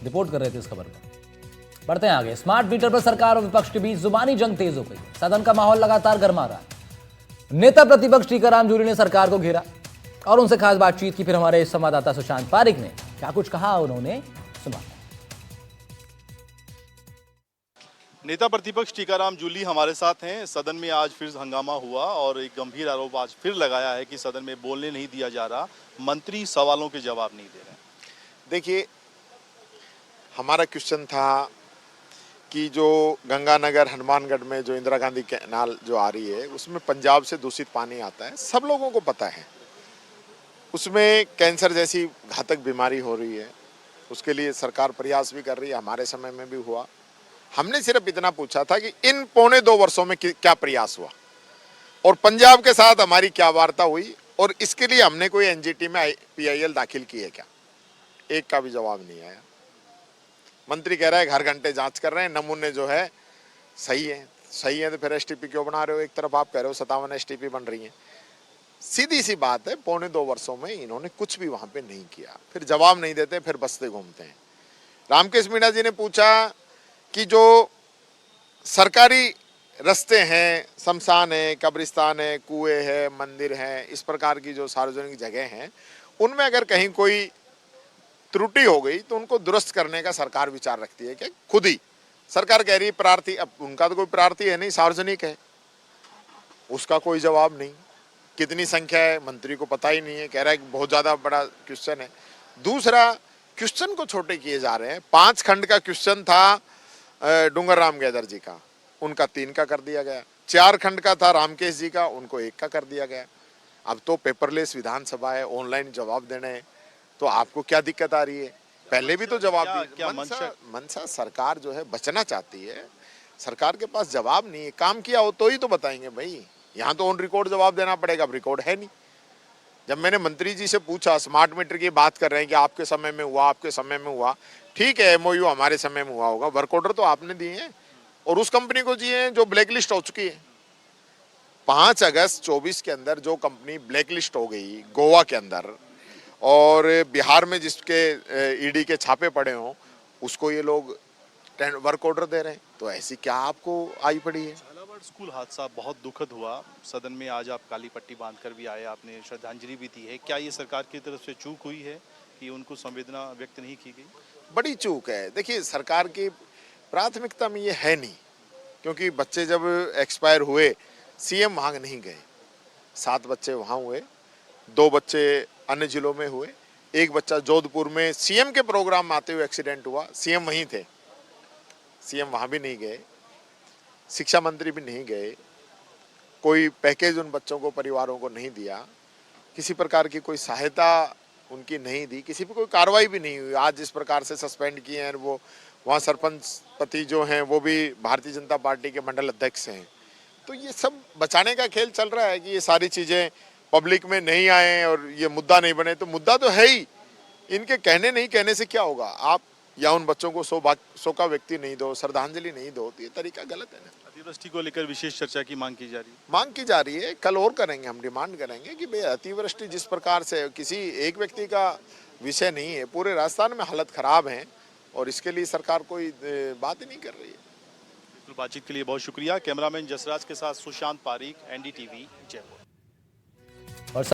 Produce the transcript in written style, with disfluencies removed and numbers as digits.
Report कर रहे थे इस खबर में। बढ़ते हैं आगे। स्मार्ट मीटर पर सरकार और विपक्ष के बीच जुबानी जंग तेज हो गई। सदन का माहौल लगातार गर्मा रहा। नेता प्रतिपक्ष टीकाराम जूली ने सरकार को घेरा और उनसे खास बातचीत की। फिर हमारे संवाददाता सुशांत पारिक ने क्या कुछ कहा, उन्होंने सुना। नेता प्रतिपक्ष टीकाराम जूली हमारे साथ हैं। सदन में आज फिर हंगामा हुआ और एक गंभीर आरोप आज फिर लगाया है कि सदन में बोलने नहीं दिया जा रहा, मंत्री सवालों के जवाब नहीं दे रहे। देखिए, हमारा क्वेश्चन था कि जो गंगानगर हनुमानगढ़ में जो इंदिरा गांधी कैनाल जो आ रही है, उसमें पंजाब से दूषित पानी आता है, सब लोगों को पता है। उसमें कैंसर जैसी घातक बीमारी हो रही है, उसके लिए सरकार प्रयास भी कर रही है, हमारे समय में भी हुआ। हमने सिर्फ इतना पूछा था कि इन 1.25 वर्षों में क्या प्रयास हुआ और पंजाब के साथ हमारी क्या वार्ता हुई और इसके लिए हमने कोई एनजीटी में PIL दाखिल की है क्या, एक का भी जवाब नहीं आया। मंत्री कह रहा है हर घंटे जांच कर रहे हैं, नमूने जो है सही है तो फिर STP क्यों बना रहे हो? एक तरफ आप कह रहे हो 57 STP बन रही हैं। सीधी सी बात है, 1.25 वर्षों में इन्होंने कुछ भी वहां पे नहीं किया, फिर जवाब नहीं देते, फिर बसते घूमते हैं। रामकेश मीणा जी ने पूछा कि जो सरकारी रास्ते हैं, शमशान है, कब्रिस्तान है, कुएं है, मंदिर है, इस प्रकार की जो सार्वजनिक जगह हैं, उनमें अगर कहीं कोई त्रुटि हो गई तो उनको दुरुस्त करने का सरकार विचार रखती है क्या? खुद ही सरकार कह रही है प्रार्थी, अब उनका तो कोई प्रार्थी है नहीं, सार्वजनिक है, उसका कोई जवाब नहीं। कितनी संख्या है मंत्री को पता ही नहीं है, कह रहा है कि बहुत ज्यादा बड़ा क्वेश्चन है। दूसरा, क्वेश्चन को छोटे किए जा रहे हैं। 5 खंड का क्वेश्चन था डूंगर राम गैदर जी का, उनका 3 का कर दिया गया। 4 खंड का था रामकेश जी का, उनको 1 का कर दिया गया। अब तो पेपरलेस विधानसभा है, ऑनलाइन जवाब देने हैं, तो आपको क्या दिक्कत आ रही है? पहले भी तो जवाब दी। मनसा सरकार जो है बचना चाहती है, सरकार के पास जवाब नहीं है। काम किया हो तो ही तो बताएंगे भाई, यहाँ तो ऑन रिकॉर्ड जवाब देना पड़ेगा, अब रिकॉर्ड है नहीं। जब मैंने मंत्री जी से पूछा, स्मार्ट मीटर की बात कर रहे हैं कि आपके समय में हुआ, आपके समय में हुआ, ठीक है MOU हमारे समय में हुआ होगा, वर्क ऑर्डर तो आपने दिए हैं और उस कंपनी को दिए हैं जो ब्लैक लिस्ट हो चुकी है। 5 अगस्त 24 के अंदर जो कंपनी ब्लैक लिस्ट हो गई गोवा के अंदर और बिहार में जिसके ED के छापे पड़े हों, उसको ये लोग वर्क ऑर्डर दे रहे हैं, तो ऐसी क्या आपको आई पड़ी है? झालावाड़ स्कूल हादसा बहुत दुखद हुआ। सदन में आज आप काली पट्टी बांधकर भी आए, आपने श्रद्धांजलि भी दी है। क्या ये सरकार की तरफ से चूक हुई है कि उनको संवेदना व्यक्त नहीं की गई? बड़ी चूक है। देखिए, सरकार की प्राथमिकता में ये है नहीं, क्योंकि बच्चे जब एक्सपायर हुए CM वहां नहीं गए। 7 बच्चे वहां हुए, 2 बच्चे अन्य जिलों में हुए, 1 बच्चा जोधपुर में CM के प्रोग्राम में आते हुए एक्सीडेंट हुआ, CM वहीं थे, CM वहां भी नहीं गए, शिक्षा मंत्री भी नहीं गए, कोई पैकेज उन बच्चों को, परिवारों को नहीं दिया, किसी प्रकार की कोई सहायता उनकी नहीं दी, किसी पे कोई कार्रवाई भी नहीं हुई। आज जिस प्रकार से सस्पेंड किए हैं, वो वहाँ सरपंच पति जो हैं वो भी भारतीय जनता पार्टी के मंडल अध्यक्ष हैं। तो ये सब बचाने का खेल चल रहा है कि ये सारी चीज़ें पब्लिक में नहीं आए और ये मुद्दा नहीं बने। तो मुद्दा तो है ही, इनके कहने नहीं कहने से क्या होगा? आप या उन बच्चों को 100 का व्यक्ति नहीं दो, श्रद्धांजलि नहीं दो, तो ये तरीका गलत है ना। अतिवृष्टि को लेकर विशेष चर्चा की मांग की जा रही है। मांग की जा रही है, कल और करेंगे, हम डिमांड करेंगे कि भाई अतिवृष्टि जिस प्रकार से किसी एक व्यक्ति का विषय नहीं है, पूरे राजस्थान में हालत खराब है और इसके लिए सरकार कोई बात ही नहीं कर रही है। बातचीत के लिए बहुत शुक्रिया। कैमरामैन जसराज के साथ सुशांत पारिक, NDTV, जयपुर।